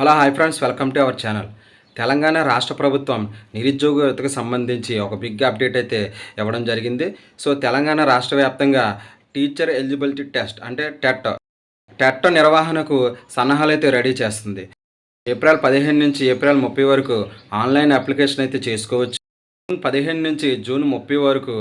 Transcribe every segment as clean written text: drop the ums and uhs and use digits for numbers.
Hello hi friends, welcome to our channel. Telangana రాష్ట్ర ప్రభుత్వం నిరుద్యోగ యువతకు సంబంధించి ఒక బిగ్ అప్డేట్ అయితే ఇవ్వడం జరిగింది. సో తెలంగాణ రాష్ట్ర వ్యాప్తంగా టీచర్ ఎలిజిబిలిటీ టెస్ట్ అంటే టెట్ నిర్వహణకు సన్నాహాలు అయితే రెడీ చేస్తుంది. ఏప్రిల్ 15 నుంచి ఏప్రిల్ 30 వరకు ఆన్లైన్ అప్లికేషన్ అయితే చేసుకోవచ్చు. జూన్ 15 నుంచి జూన్ 30 వరకు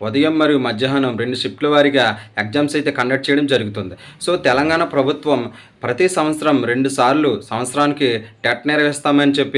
ఉదయం మరియు మధ్యాహ్నం 2 షిఫ్ట్ల వారీగా ఎగ్జామ్స్ అయితే కండక్ట్ చేయడం జరుగుతుంది. సో తెలంగాణ ప్రభుత్వం ప్రతి సంవత్సరం 2 సార్లు సంవత్సరానికి టెట్ నిర్వహిస్తామని చెప్పి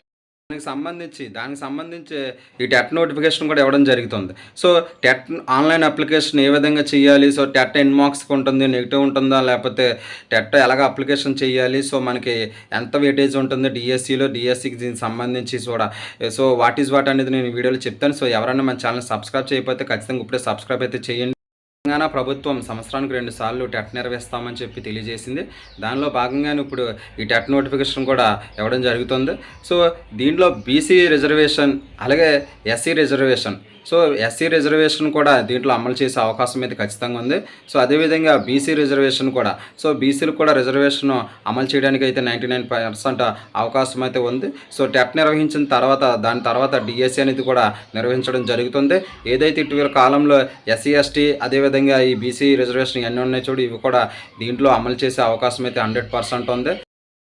దానికి సంబంధించి ఈ టెట్ నోటిఫికేషన్ కూడా ఇవ్వడం జరుగుతుంది. సో టెట్ ఆన్లైన్ అప్లికేషన్ ఏ విధంగా చేయాలి, సో టెట్ ఎన్ని మార్క్స్కి ఉంటుంది, నెగిటివ్ ఉంటుందా, లేకపోతే టెట్ ఎలాగ అప్లికేషన్ చేయాలి, సో మనకి ఎంత వెయిటేజ్ ఉంటుంది డిఎస్సికి దీనికి సంబంధించి కూడా, సో వాట్ ఈజ్ వాట్ అనేది నేను వీడియోలో చెప్తాను. సో ఎవరైనా మన ఛానల్ సబ్స్క్రైబ్ చేయకపోతే ఖచ్చితంగా ఇప్పుడే సబ్స్క్రైబ్ అయితే చేయండి. తెలంగాణ ప్రభుత్వం సంవత్సరానికి 2 సార్లు టెట్ నిర్వహిస్తామని చెప్పి తెలియజేసింది. దానిలో భాగంగానే ఇప్పుడు ఈ టెట్ నోటిఫికేషన్ కూడా ఇవ్వడం జరుగుతుంది. సో దీంట్లో బీసీ రిజర్వేషన్ అలాగే SC reservation, so SC reservation కూడా దీంట్లో అమలు చేసే అవకాశం అయితే ఖచ్చితంగా ఉంది. సో అదేవిధంగా బీసీ రిజర్వేషన్ కూడా, సో బీసీలు కూడా రిజర్వేషన్ అమలు చేయడానికి అయితే 99% అవకాశం అయితే ఉంది. సో టెట్ నిర్వహించిన తర్వాత దాని తర్వాత డిఎస్సి అనేది కూడా నిర్వహించడం జరుగుతుంది. ఏదైతే ఇటీవల కాలంలో ఎస్సీ ఎస్టీ అదేవిధంగా ఈ బీసీ రిజర్వేషన్ ఎన్ని ఉన్నాయి చూడు, ఇవి కూడా దీంట్లో అమలు చేసే అవకాశం అయితే 100% ఉంది.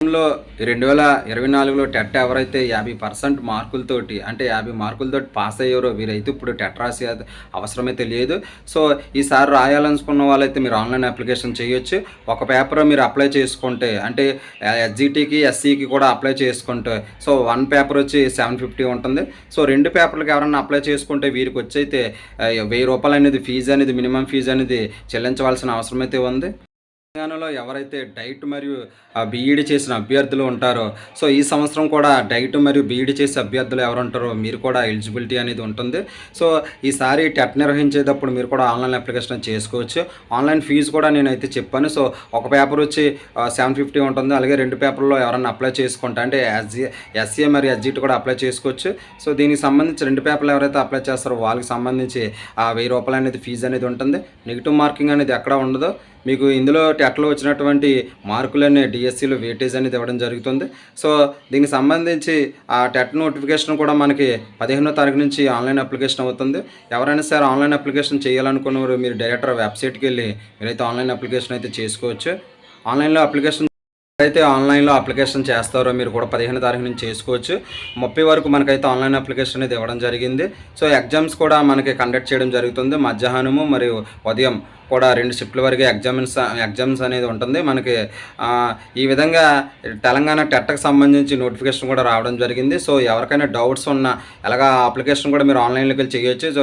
2024లో టెట్ ఎవరైతే 50% మార్కులతోటి అంటే 50 మార్కులతోటి పాస్ అయ్యారో వీరైతే ఇప్పుడు టెట్ రాసే అవసరమైతే లేదు. సో ఈసారి రాయాలనుకున్న వాళ్ళైతే మీరు ఆన్లైన్ అప్లికేషన్ చేయొచ్చు. ఒక పేపర్ మీరు అప్లై చేసుకుంటే అంటే ఎస్జిటికి ఎస్సీకి కూడా అప్లై చేసుకుంటే, సో 1 పేపర్ వచ్చి 750 ఉంటుంది. సో 2 పేపర్లకు ఎవరైనా అప్లై చేసుకుంటే వీరికి వచ్చి అయితే ₹1000 అనేది ఫీజు అనేది మినిమం ఫీజు అనేది చెల్లించవలసిన అవసరం అయితే ఉంది. తెలంగాణలో ఎవరైతే డైట్ మరియు బీఈడి చేసిన అభ్యర్థులు ఉంటారో, సో ఈ సంవత్సరం కూడా డైట్ మరియు బీఈడి చేసే అభ్యర్థులు ఎవరు ఉంటారో మీరు కూడా ఎలిజిబిలిటీ అనేది ఉంటుంది. సో ఈసారి టెట్ నిర్వహించేటప్పుడు మీరు కూడా ఆన్లైన్ అప్లికేషన్ చేసుకోవచ్చు. ఆన్లైన్ ఫీజు కూడా నేనైతే చెప్పాను. సో ఒక పేపర్ వచ్చి 750 ఉంటుంది. అలాగే 2 పేపర్లో ఎవరైనా అప్లై చేసుకుంటే అంటే ఎస్సీ మరియు ఎస్జిటి కూడా అప్లై చేసుకోవచ్చు. సో దీనికి సంబంధించి 2 పేపర్లు ఎవరైతే అప్లై చేస్తారో వాళ్ళకి సంబంధించి ₹1000 అనేది ఫీజు అనేది ఉంటుంది. నెగిటివ్ మార్కింగ్ అనేది ఎక్కడ ఉండదు. మీకు ఇందులో టెట్లో వచ్చినటువంటి మార్కులన్నీ డిఎస్సిలో వెయిటేజ్ అనేది ఇవ్వడం జరుగుతుంది. సో దీనికి సంబంధించి ఆ టెట్ నోటిఫికేషన్ కూడా మనకి 15వ తారీఖు నుంచి ఆన్లైన్ అప్లికేషన్ అవుతుంది. ఎవరైనా సరే ఆన్లైన్ అప్లికేషన్ చేయాలనుకున్నవారు మీరు డైరెక్ట్ వెబ్సైట్కి వెళ్ళి మీరైతే ఆన్లైన్ అప్లికేషన్ అయితే చేసుకోవచ్చు. ఆన్లైన్లో అప్లికేషన్ చేస్తారో మీరు కూడా 15వ తారీఖు నుంచి చేసుకోవచ్చు. 30 వరకు మనకైతే ఆన్లైన్ అప్లికేషన్ అనేది ఇవ్వడం జరిగింది. సో ఎగ్జామ్స్ కూడా మనకి కండక్ట్ చేయడం జరుగుతుంది. మధ్యాహ్నము మరియు ఉదయం కూడా 2 షిఫ్ట్ల వరకు ఎగ్జామ్స్ అనేది ఉంటుంది మనకి. ఈ విధంగా తెలంగాణ టెట్కి సంబంధించి నోటిఫికేషన్ కూడా రావడం జరిగింది. సో ఎవరికైనా డౌట్స్ ఉన్నా ఎలాగా అప్లికేషన్ కూడా మీరు ఆన్లైన్లోకి వెళ్ళి చేయొచ్చు. సో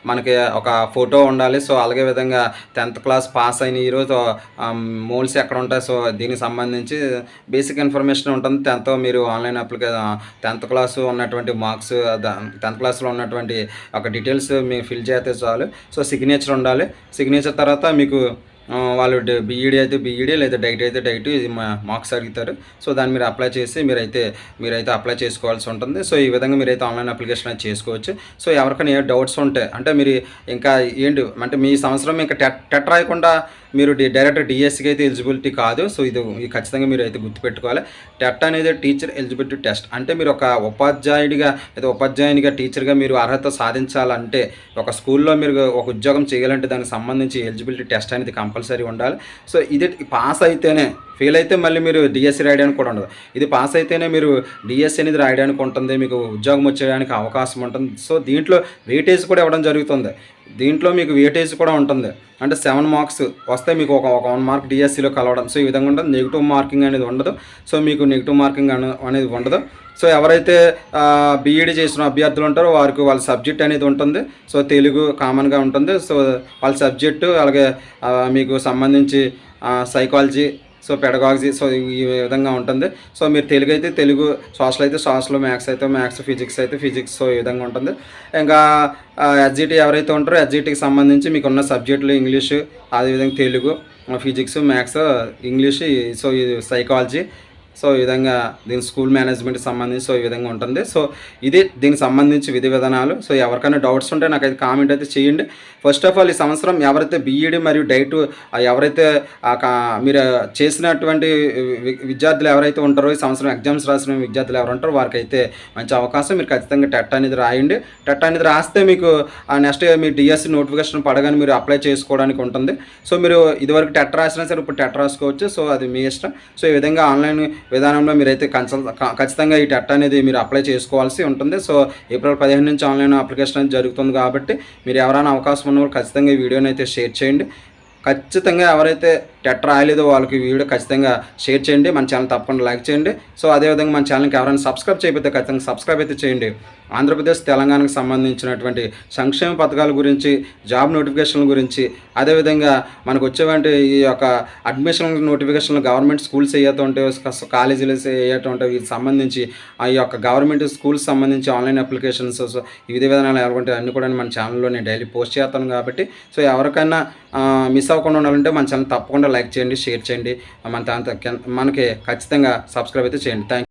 మనకి ఒక ఫోటో ఉండాలి. సో అలాగే విధంగా 10th క్లాస్ పాస్ అయిన ఈరోజు మోల్స్ ఎక్కడ ఉంటాయి, సో దీనికి సంబంధించి బేసిక్ ఇన్ఫర్మేషన్ ఉంటుంది. 10th మీరు ఆన్లైన్ 10th క్లాస్ ఉన్నటువంటి మార్క్స్, 10th క్లాస్లో ఉన్నటువంటి ఒక డీటెయిల్స్ మీరు ఫిల్ చేస్తే చాలు. సో సిగ్నేచర్ ఉండాలి. సిగ్నేచర్ తర్వాత మీకు వాళ్ళు బీఈడి అయితే బీఈడి లేదా డైట్ అయితే డైట్ ఇది మార్క్స్ అడుగుతారు. సో దాన్ని మీరు అప్లై చేసి మీరైతే అప్లై చేసుకోవాల్సి ఉంటుంది. సో ఈ విధంగా మీరైతే ఆన్లైన్ అప్లికేషన్ అయితే చేసుకోవచ్చు. సో ఎవరికైనా ఏ డౌట్స్ ఉంటే అంటే మీరు ఇంకా ఏంటి అంటే మీ సంవత్సరం ఇంకా టెట్ రాయకుండా మీరు డైరెక్ట్ డిఎస్సికి అయితే ఎలిజిబిలిటీ కాదు. సో ఇది ఖచ్చితంగా మీరు అయితే గుర్తుపెట్టుకోవాలి. టెట్ అనేది టీచర్ ఎలిజిబిలిటీ టెస్ట్. అంటే మీరు ఒక ఉపాధ్యాయునిగా టీచర్గా మీరు అర్హత సాధించాలంటే ఒక స్కూల్లో మీరు ఒక ఉద్యోగం చేయాలంటే దానికి సంబంధించి ఎలిజిబిలిటీ టెస్ట్ అనేది కంపల్సరీ ఉండాలి. సో ఇది పాస్ అయితేనే, ఫెయిల్ అయితే మళ్ళీ మీరు డిఎస్సి రాయడానికి కూడా ఉండదు. ఇది పాస్ అయితేనే మీరు డిఎస్సి అనేది రాయడానికి ఉంటుంది, మీకు ఉద్యోగం వచ్చేయడానికి అవకాశం ఉంటుంది. సో దీంట్లో వెయిటేజ్ కూడా ఇవ్వడం జరుగుతుంది. దీంట్లో మీకు వెయిటేజ్ కూడా ఉంటుంది. అంటే 7 మార్క్స్ వస్తే మీకు ఒక 1 మార్క్ డిఎస్సిలో కలవడం. సో ఈ విధంగా ఉంటుంది. నెగిటివ్ మార్కింగ్ అనేది ఉండదు. సో మీకు నెగిటివ్ మార్కింగ్ అనేది ఉండదు. సో ఎవరైతే బీఈడి చేసిన అభ్యర్థులు ఉంటారో వారికి వాళ్ళ సబ్జెక్ట్ అనేది ఉంటుంది. సో తెలుగు కామన్గా ఉంటుంది. సో వాళ్ళ సబ్జెక్టు అలాగే మీకు సంబంధించి సైకాలజీ, సో పెడగాలజీ, సో ఈ విధంగా ఉంటుంది. సో మీరు తెలుగు అయితే తెలుగు, సోషల్ అయితే సోషల్, మ్యాథ్స్ అయితే మ్యాథ్స్, ఫిజిక్స్ అయితే ఫిజిక్స్, సో ఈ విధంగా ఉంటుంది. ఇంకా ఎస్జిటి ఎవరైతే ఉంటారో ఎస్జిటికి సంబంధించి మీకు ఉన్న సబ్జెక్టులు ఇంగ్లీషు, అదేవిధంగా Telugu, physics, maths, English, so psychology, so ఈ విధంగా దీని స్కూల్ మేనేజ్మెంట్కి సంబంధించి సో ఈ విధంగా ఉంటుంది. సో ఇది దీనికి సంబంధించి విధి విధానాలు. సో ఎవరికైనా డౌట్స్ ఉంటే నాకైతే కామెంట్ అయితే చేయండి. ఫస్ట్ ఆఫ్ ఆల్ ఈ సంవత్సరం ఎవరైతే బీఈడి మరియు డైట్ ఎవరైతే మీరు చేసినటువంటి విద్యార్థులు ఎవరైతే ఉంటారో, ఈ సంవత్సరం ఎగ్జామ్స్ రాసిన విద్యార్థులు ఎవరు ఉంటారో వారికైతే మంచి అవకాశం. మీరు ఖచ్చితంగా టెట్ అనేది రాయండి. టెట్ అనేది రాస్తే మీకు నెక్స్ట్ మీ డిఎస్సి నోటిఫికేషన్ పడగానే మీరు అప్లై చేసుకోవడానికి ఉంటుంది. సో మీరు ఇదివరకు టెట్ రాసినా సరే ఇప్పుడు టెట్ రాసుకోవచ్చు. సో అది మీ ఇష్టం. సో ఈ విధంగా ఆన్లైన్ విధానంలో మీరైతే ఖచ్చితంగా ఈ టెట్ అనేది మీరు అప్లై చేసుకోవాల్సి ఉంటుంది. సో ఏప్రిల్ 15 నుంచి ఆన్లైన్ అప్లికేషన్ అనేది జరుగుతుంది కాబట్టి మీరు ఎవరైనా అవకాశం ఉన్న వాళ్ళు ఖచ్చితంగా ఈ వీడియోని అయితే షేర్ చేయండి. ఖచ్చితంగా ఎవరైతే టెట్ రాయలేదో వాళ్ళకి ఈ వీడియో ఖచ్చితంగా షేర్ చేయండి. మన ఛానల్ తప్పకుండా లైక్ చేయండి. సో అదేవిధంగా మన ఛానల్కి ఎవరైనా సబ్స్క్రైబ్ చేయకపోతే ఖచ్చితంగా సబ్స్క్రైబ్ అయితే చేయండి. ఆంధ్రప్రదేశ్ తెలంగాణకు సంబంధించినటువంటి సంక్షేమ పథకాల గురించి, జాబ్ నోటిఫికేషన్ల గురించి, అదేవిధంగా మనకు వచ్చేవంటి ఈ యొక్క అడ్మిషన్ నోటిఫికేషన్లు గవర్నమెంట్ స్కూల్స్ ఏవైతే ఉంటాయో, కాలేజీలు ఏవైతే ఉంటాయో వీటికి సంబంధించి ఆ యొక్క గవర్నమెంట్ స్కూల్స్ సంబంధించి ఆన్లైన్ అప్లికేషన్స్, ఈ విధి విధానాలు ఎవరుంటాయి అన్నీ కూడా మన ఛానల్లో నేను డైలీ పోస్ట్ చేస్తాను కాబట్టి సో ఎవరికైనా మిస్ అవ్వకుండా ఉండాలంటే మన ఛానల్ తప్పకుండా లైక్ చేయండి, షేర్ చేయండి. మనకి ఖచ్చితంగా సబ్స్క్రైబ్ అయితే చేయండి. థ్యాంక్